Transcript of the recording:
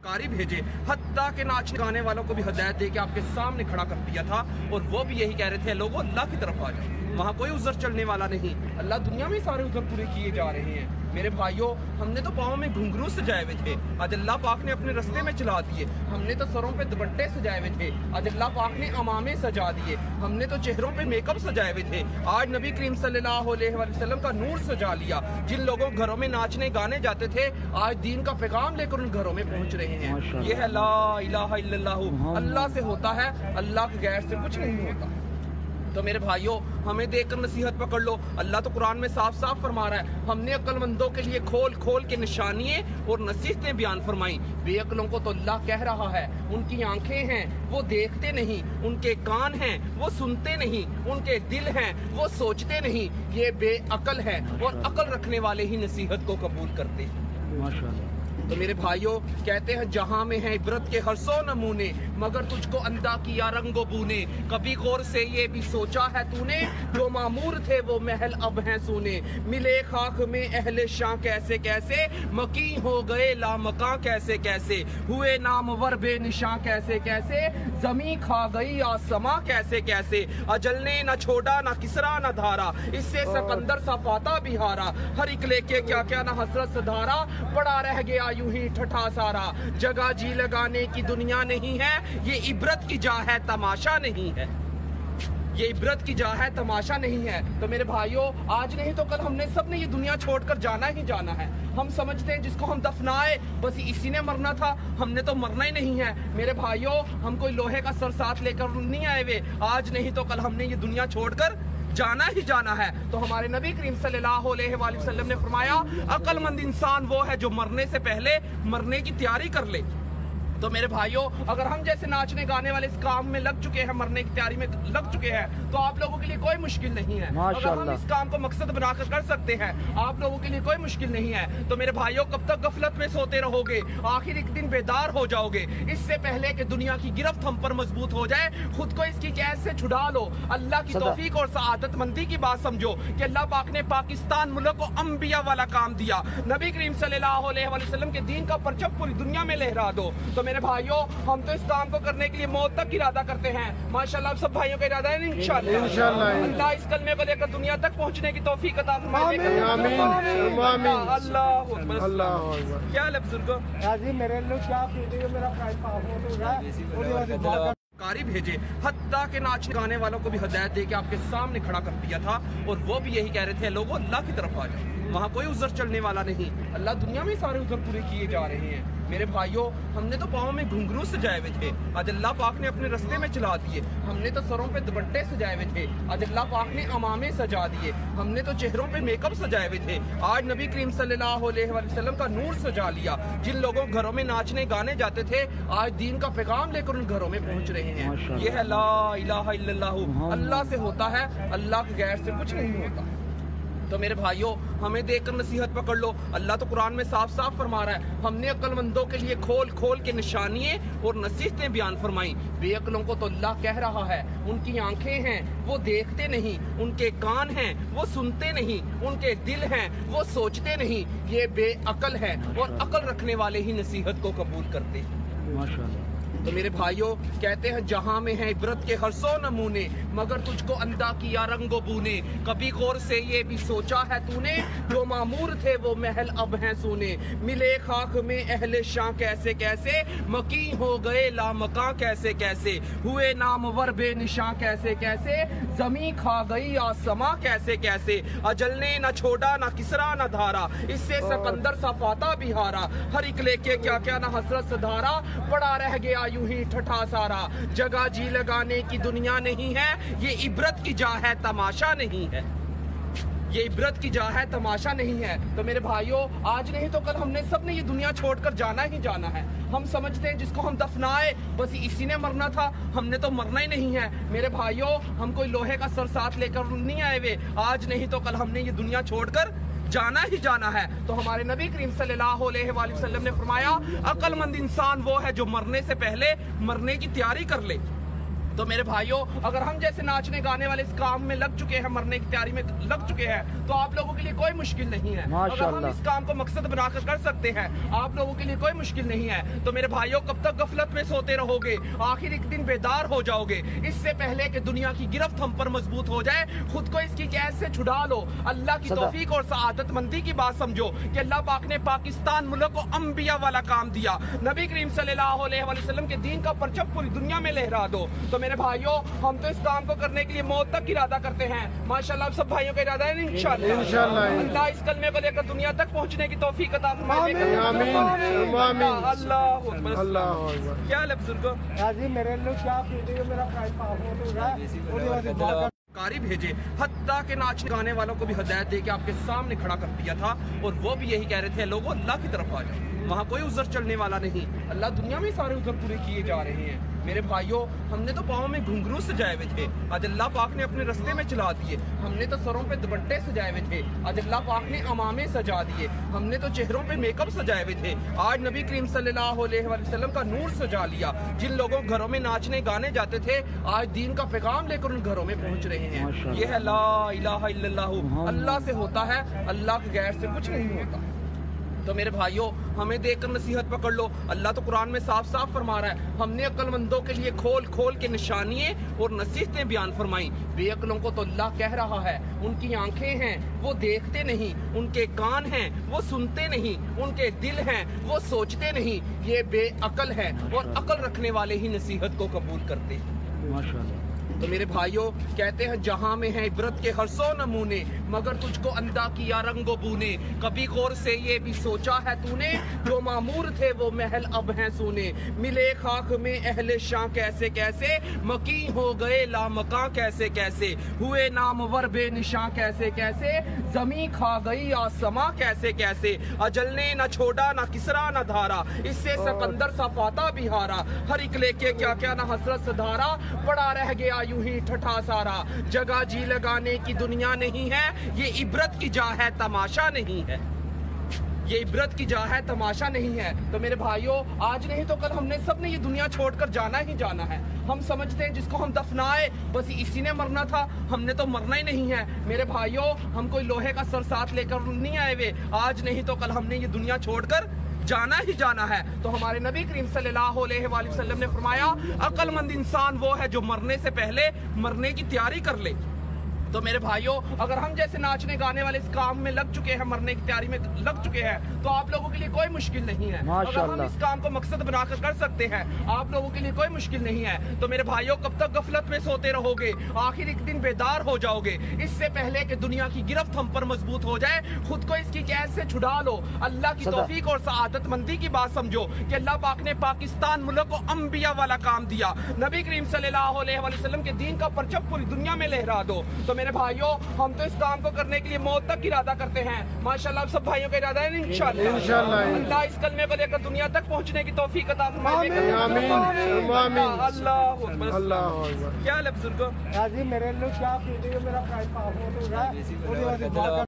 कारी भेजे, हत्ता के नाचने गाने वालों को भी हिदायत दे के आपके सामने खड़ा कर दिया था और वो भी यही कह रहे थे लोगों अल्लाह की तरफ आ जाओ, वहाँ कोई उज़र चलने वाला नहीं, अल्लाह दुनिया में सारे उज़र पूरे किए जा रहे हैं। मेरे भाइयों, हमने तो पाँव में घुंघरू सजाए हुए थे, आज अल्लाह पाक ने अपने रास्ते में चला दिए। हमने तो सरों पे दुपट्टे सजाए हुए थे, आज अल्लाह पाक ने अमामे सजा दिए। हमने तो चेहरों पे मेकअप सजाए हुए थे, आज नबी करीम सल्लल्लाहु अलैहि वसल्लम का नूर सजा लिया। जिन लोगों घरों में नाचने गाने जाते थे, आज दीन का पैगाम लेकर उन घरों में पहुंच रहे हैं। ये है ला इलाहा इल्लल्लाहु, अल्लाह से होता है, अल्लाह के गैर से कुछ नहीं होता। तो मेरे भाइयों, हमें देखकर नसीहत पकड़ लो। अल्लाह तो कुरान में साफ साफ फरमा रहा है, हमने अक्लमंदों के लिए खोल खोल के निशानियां और नसीहतें बयान फरमाई। बेअक्लों को तो अल्लाह कह रहा है, उनकी आंखें हैं वो देखते नहीं, उनके कान हैं वो सुनते नहीं, उनके दिल हैं वो सोचते नहीं, ये बेअकल है और अकल रखने वाले ही नसीहत को कबूल करते हैं। माशाअल्लाह। तो मेरे भाइयों, कहते हैं जहां में है इबरत के हर सौ नमूने, मगर तुझको अंधा किया रंगो बूने। कभी गौर से ये भी सोचा है तूने, जो मामूर थे वो महल अब हैं सूने। मिले खाक में अहले शाह कैसे कैसे, मकी हो गए लामका कैसे कैसे। हुए नामवर बेनिशां कैसे कैसे, जमी खा गई आसमा कैसे कैसे। अजल ने न छोड़ा न किसरा न धारा, इससे सकंदर सा फाता बिहारा। हर एक लेके क्या क्या न हसरत सधारा, पड़ा रह गया यूं ही ठठा सारा। जगह जी लगाने की दुनिया नहीं है, ये इबरत की जा है तमाशा नहीं है, ये इबरत की जा है तमाशा नहीं है। तो मेरे भाइयों, आज नहीं तो कल हमने सब ने ये दुनिया छोड़कर जाना ही जाना है। हम समझते हैं जिसको हम दफनाए बस इसी ने मरना था, हमने तो मरना ही नहीं है। मेरे भाइयों, हम कोई लोहे का सर साथ लेकर नहीं आए हुए, आज नहीं तो कल हमने ये दुनिया छोड़कर जाना ही जाना है। तो हमारे नबी करीम सल्लल्लाहु अलैहि वसल्लम ने फरमाया, अक्लमंद इंसान वो है जो मरने से पहले मरने की तैयारी कर ले। तो मेरे भाइयों, अगर हम जैसे नाचने गाने वाले इस काम में लग चुके हैं, मरने की तैयारी में लग चुके हैं, तो आप लोगों के लिए कोई मुश्किल नहीं है। अगर हम इस काम को मकसद बनाकर कर सकते हैं, आप लोगों के लिए कोई मुश्किल नहीं है। तो मेरे भाइयों, कब तक गफलत में सोते रहोगे, आखिर एक दिन बेदार हो जाओगे। इससे पहले कि दुनिया की गिरफ्त हम पर मजबूत हो जाए, खुद को इसकी कैद से छुड़ा लो। अल्लाह की तौफीक और सआदतमंदी की बात समझो कि अल्लाह पाक ने पाकिस्तान मुल्क को अंबिया वाला काम दिया। नबी करीम सल्लल्लाहु अलैहि वसल्लम के दीन का परचम पूरी दुनिया में लहरा दो। तो मेरे भाइयों, हम तो इस काम को करने के लिए मौत तक इरादा करते हैं। माशाल्लाह, सब भाइयों का इरादा है इंशाल्लाह। अल्लाह इस कलमे को लेकर दुनिया तक पहुंचने की तौफीक अता फरमाए। अल्लाह क्या बुजुर्गो मेरे लोग क्या मेरा कारी भेजे, हत्ता के नाचने गाने वालों को भी हिदायत दे के आपके सामने खड़ा कर दिया था और वो भी यही कह रहे थे लोगों अल्लाह की तरफ आ जाओ, वहाँ कोई उज़र चलने वाला नहीं, अल्लाह दुनिया में सारे उज़र पूरे किए जा रहे हैं। मेरे भाइयों, हमने तो पाँव में घुंघरू सजाए हुए थे, आज अल्लाह पाक ने अपने रास्ते में चला दिए। हमने तो सरों पे दुपट्टे सजाए हुए थे, आज अल्लाह पाक ने अमामे सजा दिए। हमने तो चेहरों पे मेकअप सजाए हुए थे, आज नबी करीम सल्लल्लाहु अलैहि वसल्लम का नूर सजा लिया। जिन लोगों घरों में नाचने गाने जाते थे, आज दीन का पैगाम लेकर उन घरों में पहुंच रहे हैं। ये है ला इलाहा इल्लल्लाहु, अल्लाह से होता है, अल्लाह के गैर से कुछ नहीं होता। तो मेरे भाइयों, हमें देखकर नसीहत पकड़ लो। अल्लाह तो कुरान में साफ साफ फरमा रहा है, हमने अक्लमंदों के लिए खोल खोल के निशानियां और नसीहतें बयान फरमाई। बेअक्लों को तो अल्लाह कह रहा है, उनकी आंखें हैं वो देखते नहीं, उनके कान हैं वो सुनते नहीं, उनके दिल हैं वो सोचते नहीं, ये बेअकल है और अकल रखने वाले ही नसीहत को कबूल करते हैं। माशाअल्लाह। तो मेरे भाइयों, कहते हैं जहां में है इबरत के हर सौ नमूने, मगर तुझको अंधा किया रंगो बूने। कभी गौर से ये भी सोचा है तूने, जो मामूर थे वो महल अब हैं सूने। मिले खाक में अहले शाह कैसे कैसे, मकी हो गए लामका कैसे कैसे। हुए नामवर बेनिशां कैसे कैसे, जमी खा गई आसमा कैसे कैसे। अजल ने न छोड़ा न किसरा न धारा, इससे सकंदर सा फाता बिहारा। हर एक लेके क्या क्या न हसरत सधारा, पड़ा रह गया यूं ही ठठा सारा। जगह जी लगाने की दुनिया नहीं है, ये इबरत की जा है तमाशा नहीं है, ये इबरत की जा है तमाशा नहीं है। तो मेरे भाइयों, आज नहीं तो कल हमने सब ने ये दुनिया छोड़कर जाना ही जाना है। हम समझते हैं जिसको हम दफनाए बस इसी ने मरना था, हमने तो मरना ही नहीं है। मेरे भाइयों, हम कोई लोहे का सर साथ लेकर नहीं आए हुए, आज नहीं तो कल हमने ये दुनिया छोड़कर जाना ही जाना है। तो हमारे नबी करीम सल्लल्लाहु अलैहि वसल्लम ने फरमाया, अक्लमंद इंसान वो है जो मरने से पहले मरने की तैयारी कर ले। तो मेरे भाइयों, अगर हम जैसे नाचने गाने वाले इस काम में लग चुके हैं, मरने की तैयारी में लग चुके हैं, तो आप लोगों के लिए कोई मुश्किल नहीं है। अगर हम इस काम को मकसद बनाकर कर सकते हैं, आप लोगों के लिए कोई मुश्किल नहीं है। तो मेरे भाइयों, कब तक गफलत में सोते रहोगे? आखिर एक दिन बेदार हो जाओगे। इससे पहले कि दुनिया की गिरफ्त हम पर मजबूत हो जाए, खुद को इसकी कैद से छुड़ा लो। अल्लाह की तौफीक और सआदतमंदी की बात समझो कि अल्लाह पाक ने पाकिस्तान मुल्क को अंबिया वाला काम दिया। नबी करीम सल्लल्लाहु अलैहि वसल्लम के दीन का परचम पूरी दुनिया में लहरा दो। तो मेरे भाइयों, हम तो इस काम को करने के लिए मौत तक इरादा करते हैं। माशाल्लाह, सब भाइयों का इरादा है इंशाल्लाह। अल्लाह इस कलमे को लेकर दुनिया तक पहुंचने की तौफीक अता फरमाए। अल्लाह क्या बुजुर्गों, मेरे लोग क्या मेरा कारी भेजे, हत्ता के नाचने गाने वालों को भी हिदायत दे के आपके सामने खड़ा कर दिया था, और वो भी यही कह रहे थे, लोगों अल्लाह की तरफ आ जाओ, वहाँ कोई उज़र चलने वाला नहीं। अल्लाह दुनिया में सारे उज़र पूरे किए जा रहे हैं। मेरे भाइयों, हमने तो पाँव में घुंघरू सजाए हुए थे, आज अल्लाह पाक ने अपने रास्ते में चला दिए। हमने तो सरों पे दुपट्टे सजाए हुए थे, आज अल्लाह पाक ने अमामे सजा दिए। हमने तो चेहरों पे मेकअप सजाए हुए थे, आज नबी करीम सल्लल्लाहु अलैहि वसल्लम का नूर सजा लिया। जिन लोगों घरों में नाचने गाने जाते थे, आज दीन का पैगाम लेकर उन घरों में पहुंच रहे हैं। ये है ला इलाहा इल्लल्लाह। अल्लाह से होता है, अल्लाह के गैर से कुछ नहीं होता। तो मेरे भाइयों, हमें देखकर नसीहत पकड़ लो। अल्लाह तो कुरान में साफ साफ फरमा रहा है, हमने अक्लमंदों के लिए खोल खोल के निशानियां और नसीहतें बयान फरमाई। बेअक्लों को तो अल्लाह कह रहा है, उनकी आंखें हैं वो देखते नहीं, उनके कान हैं वो सुनते नहीं, उनके दिल हैं वो सोचते नहीं। ये बेअक्ल है, और अक्ल रखने वाले ही नसीहत को कबूल करते हैं। माशाअल्लाह। तो मेरे भाइयों, कहते हैं जहां में है इबरत के हर सौ नमूने, मगर तुझको अंधा किया रंगो बूने। कभी गौर से ये भी सोचा है तूने, जो मामूर थे वो महल अब हैं सूने। मिले खाक में अहले शाह कैसे कैसे, मकी हो गए लामका कैसे कैसे। हुए नामवर बेनिशां कैसे कैसे, जमी खा गई आसमां कैसे कैसे। अजल ने न छोड़ा न किसरा न धारा, इससे सिकंदर सा फाता भी हारा। हर एक लेके क्या क्या न हसरत सधारा, पड़ा रह गया यूं ही ठठा सारा। जगह जी लगाने की दुनिया नहीं है, ये इबरत की जा है तमाशा नहीं है। ये इबरत की जा है तमाशा नहीं है। तो मेरे भाइयों, आज नहीं तो कल हमने सब ने ये दुनिया छोड़कर जाना ही जाना है। हम समझते हैं जिसको हम दफनाए बस इसी ने मरना था, हमने तो मरना ही नहीं है। मेरे भाइयों, हम कोई लोहे का सर साथ लेकर नहीं आए हुए। आज नहीं तो कल हमने ये दुनिया छोड़कर जाना ही जाना है। तो हमारे नबी करीम सल्लल्लाहु अलैहि वसल्लम ने फरमाया, अक्लमंद इंसान वो है जो मरने से पहले मरने की तैयारी कर ले। तो मेरे भाइयों, अगर हम जैसे नाचने गाने वाले इस काम में लग चुके हैं, मरने की तैयारी में लग चुके हैं, तो आप लोगों के लिए कोई मुश्किल नहीं है। अगर हम इस काम को मकसद बनाकर कर सकते हैं, आप लोगों के लिए कोई मुश्किल नहीं है। तो मेरे भाइयों, कब तक गफलत में सोते रहोगे? आखिर एक दिन बेदार हो जाओगे। इससे पहले कि दुनिया की गिरफ्त हम पर मजबूत हो जाए, खुद को इसकी कैद से छुड़ा लो। अल्लाह की तौफीक और सआदतमंदी की बात समझो कि अल्लाह पाक ने पाकिस्तान मुल्क को अंबिया वाला काम दिया। नबी करीम सल्लल्लाहु अलैहि वसल्लम के दीन का परचम पूरी दुनिया में लहरा दो। तो मेरे भाइयों, हम तो इस काम को करने के लिए मौत तक इरादा करते हैं। माशाल्लाह, सब भाइयों का इरादा है इंशाल्लाह। अल्लाह इस कलमे को लेकर दुनिया तक पहुंचने की तौफीक अता फरमाए। अल्लाह क्या बुजुर्गों, मेरे लोग क्या मेरा